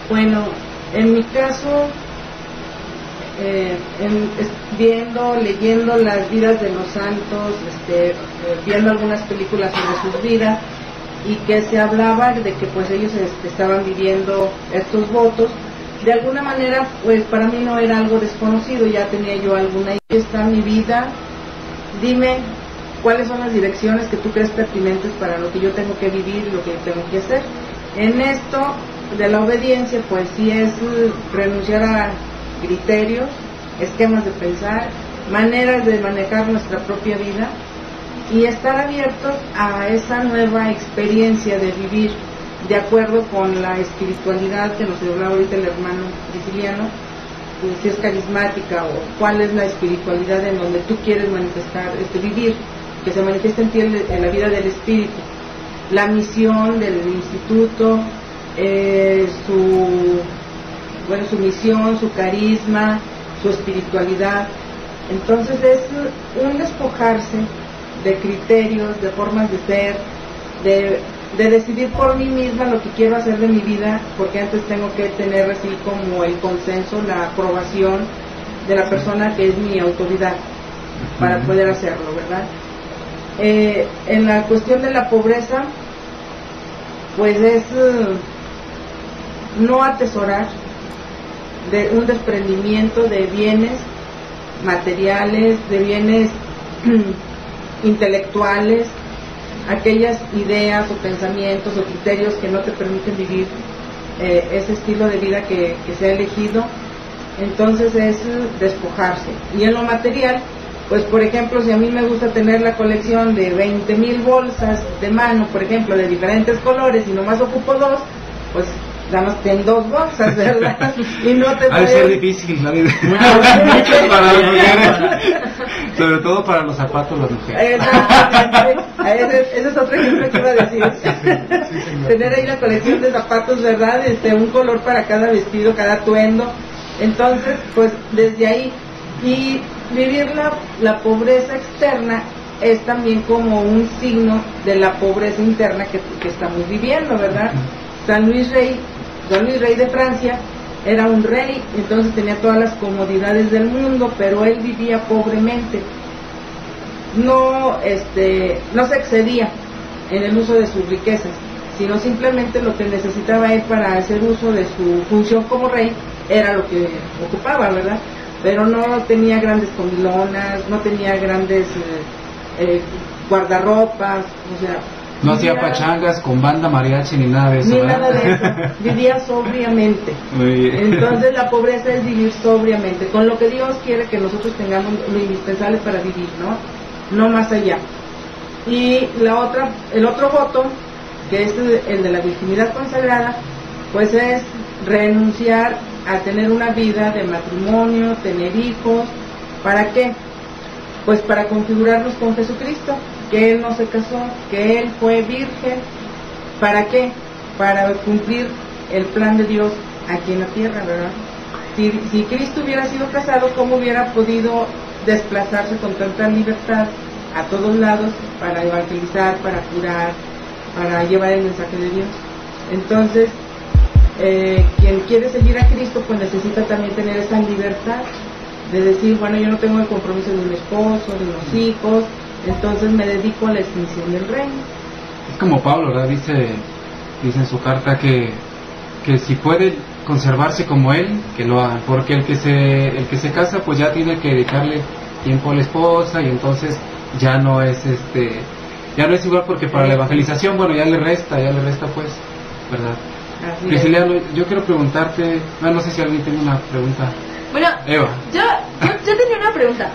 Bueno, en mi caso, leyendo las vidas de los santos, viendo algunas películas sobre sus vidas, y que se hablaba de que pues ellos estaban viviendo estos votos, de alguna manera pues para mí no era algo desconocido, ya tenía yo alguna idea. Está mi vida, dime cuáles son las direcciones que tú crees pertinentes para lo que yo tengo que vivir y lo que yo tengo que hacer. En esto de la obediencia, pues sí es renunciar a criterios, esquemas de pensar, maneras de manejar nuestra propia vida y estar abiertos a esa nueva experiencia de vivir de acuerdo con la espiritualidad que nos hablaba ahorita el hermano Prisciliano, si es carismática o cuál es la espiritualidad en donde tú quieres manifestar, vivir, que se manifiesta en ti en la vida del espíritu, la misión del instituto, su misión, su carisma, su espiritualidad. Entonces es un despojarse de criterios, de formas de ser, de decidir por mí misma lo que quiero hacer de mi vida, porque antes tengo que tener así como el consenso, la aprobación de la persona que es mi autoridad para poder hacerlo, ¿verdad? En la cuestión de la pobreza, pues es no atesorar, de un desprendimiento de bienes materiales, de bienes intelectuales, aquellas ideas o pensamientos o criterios que no te permiten vivir ese estilo de vida que se ha elegido. Entonces es despojarse. Y en lo material, pues por ejemplo, si a mí me gusta tener la colección de 20,000 bolsas de mano, por ejemplo, de diferentes colores y nomás ocupo 2, pues nada más ten 2 bolsas, ¿verdad? Y no te ha de ser difícil la vida para las mujeres, sobre todo para los zapatos las mujeres. Ese es otro ejemplo que iba a decir. Tener ahí la colección de zapatos, ¿verdad? Un color para cada vestido, cada atuendo. Entonces, pues desde ahí, y vivir la pobreza externa es también como un signo de la pobreza interna que estamos viviendo, ¿verdad? Don Luis Rey de Francia era un rey, entonces tenía todas las comodidades del mundo, pero él vivía pobremente, no se excedía en el uso de sus riquezas, sino simplemente lo que necesitaba él para hacer uso de su función como rey era lo que ocupaba, ¿verdad? Pero no tenía grandes comilonas, no tenía grandes guardarropas, o sea, no hacía pachangas con banda mariachi ni nada de eso. Ni nada de eso, vivía sobriamente. Muy bien. Entonces la pobreza es vivir sobriamente, con lo que Dios quiere que nosotros tengamos lo indispensable para vivir, no más allá. Y el otro voto, que es el de la virginidad consagrada, pues es renunciar a tener una vida de matrimonio, tener hijos. ¿Para qué? Pues para configurarnos con Jesucristo, que Él no se casó, que Él fue virgen. ¿Para qué? Para cumplir el plan de Dios aquí en la tierra, ¿verdad? Si Cristo hubiera sido casado, ¿cómo hubiera podido desplazarse con tanta libertad a todos lados para evangelizar, para curar, para llevar el mensaje de Dios? Entonces, quien quiere seguir a Cristo, pues necesita también tener esa libertad de decir, bueno, yo no tengo el compromiso de un esposo, de unos hijos, entonces me dedico a la extensión del reino. Es como Pablo, ¿verdad? Dice en su carta que si puede conservarse como él, que lo hagan, porque el que se casa, pues ya tiene que dedicarle tiempo a la esposa, y entonces ya no es igual, porque para la evangelización, bueno, ya le resta pues, ¿verdad? Prisciliano, yo quiero preguntarte, no sé si alguien tiene una pregunta. Bueno, Eva. Yo tenía una pregunta.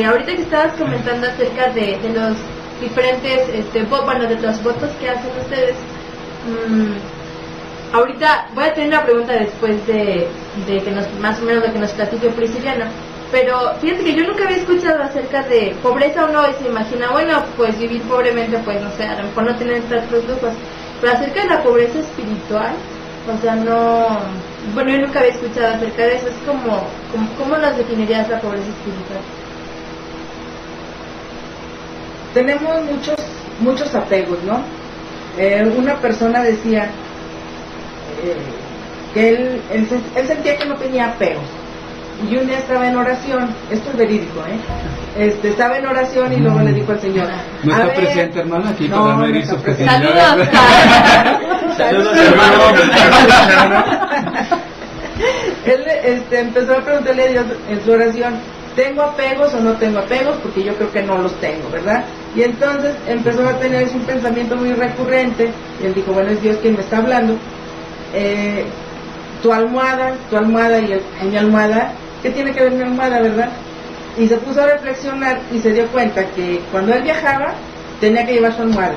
Ahorita que estabas comentando acerca de los diferentes, de los votos que hacen ustedes. Ahorita voy a tener una pregunta después de que más o menos lo que nos platique Prisciliano. Pero fíjate que yo nunca había escuchado acerca de pobreza. Uno se imagina, bueno, pues vivir pobremente, pues no sé, a lo mejor no tener tantos lujos. Pero acerca de la pobreza espiritual, o sea, yo nunca había escuchado acerca de eso. Es ¿cómo nos definirías la pobreza espiritual? Tenemos muchos apegos, ¿no? Una persona decía que él sentía que no tenía apegos. Y un día estaba en oración, esto es verídico, estaba en oración y luego le dijo al Señor, ¿no está ver, presente, hermano, aquí no, para no medir está sus presente. peticiones? Saludos. Saludos, Él empezó a preguntarle a Dios en su oración, ¿tengo apegos o no tengo apegos? Porque yo creo que no los tengo, ¿verdad? Y entonces empezó a tener un pensamiento muy recurrente, y él dijo, bueno, es Dios quien me está hablando. Tu almohada y mi almohada, ¿qué tiene que ver mi almohada, verdad? Y se puso a reflexionar y se dio cuenta que cuando él viajaba tenía que llevar su almohada.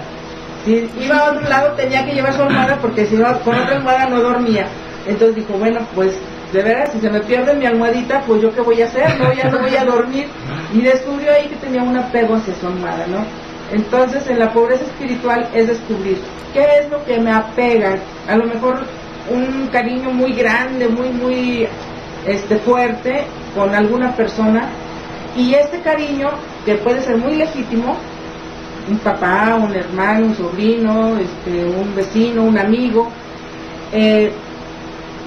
Si iba a otro lado tenía que llevar su almohada porque si no, con otra almohada no dormía. Entonces dijo, bueno, pues de veras, si se me pierde mi almohadita, pues yo qué voy a hacer, no, ya no voy a dormir. Y descubrió ahí que tenía un apego hacia su almohada, ¿no? Entonces en la pobreza espiritual es descubrir qué es lo que me apega. A lo mejor un cariño muy grande, muy fuerte con alguna persona, y este cariño que puede ser muy legítimo, un papá, un hermano, un sobrino, un vecino, un amigo,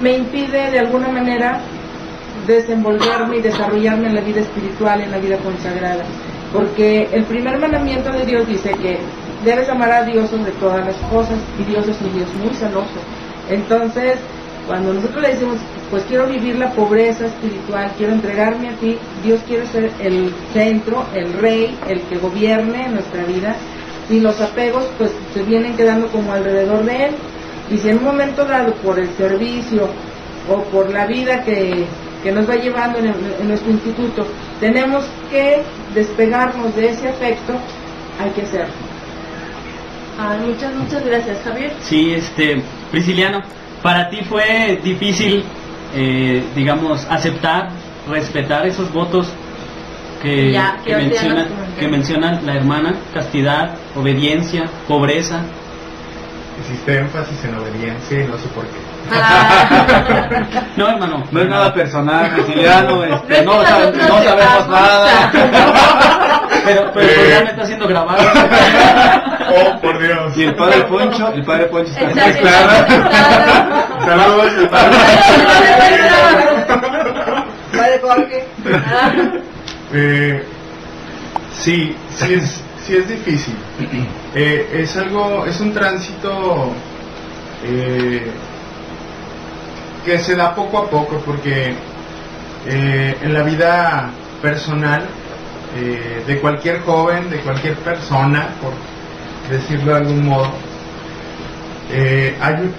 me impide de alguna manera desenvolverme y desarrollarme en la vida espiritual, en la vida consagrada, porque el primer mandamiento de Dios dice que debes amar a Dios sobre todas las cosas, y Dios es un Dios muy celoso. Entonces, cuando nosotros le decimos, pues quiero vivir la pobreza espiritual, quiero entregarme a ti, Dios quiere ser el centro, el rey, el que gobierne nuestra vida, y los apegos pues se vienen quedando como alrededor de él. Y si en un momento dado, por el servicio o por la vida que nos va llevando en nuestro instituto, tenemos que despegarnos de ese afecto, hay que hacerlo. Muchas gracias, Javier. Sí, Prisciliano, para ti fue difícil, digamos, aceptar, respetar esos votos que menciona la hermana: castidad, obediencia, pobreza. Hiciste énfasis en obediencia y no sé por qué. No, hermano, no es nada personal, Prisciliano, no sabemos nada. Pero el programa está siendo grabado. Oh, por Dios. Y el padre Poncho está Exacto. Saludos, el padre. Padre Jorge. Sí es difícil. Es un tránsito que se da poco a poco, porque en la vida personal de cualquier joven, de cualquier persona, por decirlo de algún modo,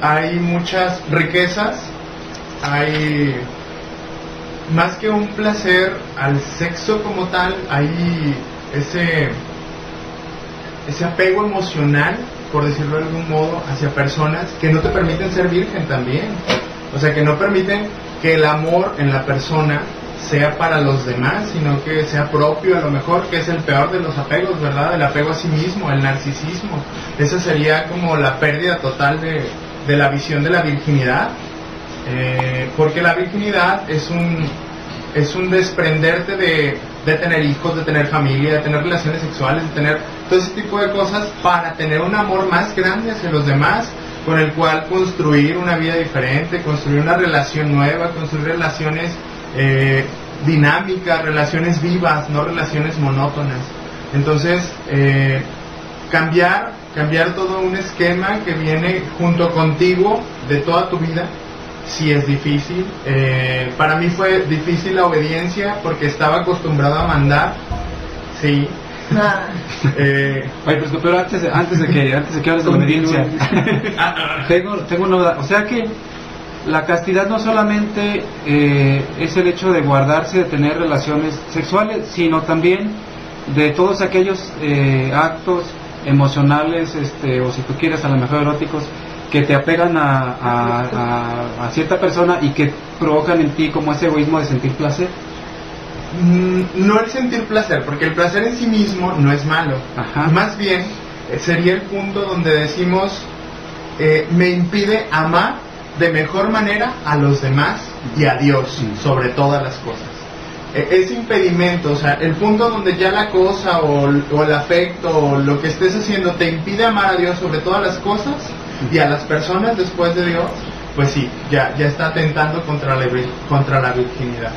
hay muchas riquezas, hay más que un placer al sexo como tal, hay ese apego emocional, por decirlo de algún modo, hacia personas que no te permiten ser virgen también. O sea, que no permiten que el amor en la persona sea para los demás, sino que sea propio, a lo mejor, que es el peor de los apegos, ¿verdad? El apego a sí mismo, el narcisismo. Esa sería como la pérdida total de la visión de la virginidad, porque la virginidad es un desprenderte de tener hijos, de tener familia, de tener relaciones sexuales, de tener todo ese tipo de cosas para tener un amor más grande hacia los demás, con el cual construir una vida diferente, construir una relación nueva, construir relaciones dinámicas, relaciones vivas, no relaciones monótonas. Entonces, cambiar todo un esquema que viene junto contigo de toda tu vida, sí es difícil. Para mí fue difícil la obediencia porque estaba acostumbrado a mandar, sí. Oye, pero antes de que hables de la obediencia, tengo una duda. O sea que la castidad no solamente es el hecho de guardarse, de tener relaciones sexuales, sino también de todos aquellos actos emocionales, o si tú quieres a lo mejor eróticos, que te apegan a cierta persona y que provocan en ti como ese egoísmo de sentir placer. No el sentir placer, porque el placer en sí mismo no es malo. Ajá. Más bien sería el punto donde decimos me impide amar de mejor manera a los demás y a Dios sobre todas las cosas. Ese impedimento, o sea, el punto donde ya la cosa o el afecto o lo que estés haciendo te impide amar a Dios sobre todas las cosas y a las personas después de Dios, pues sí, ya está atentando contra la virginidad.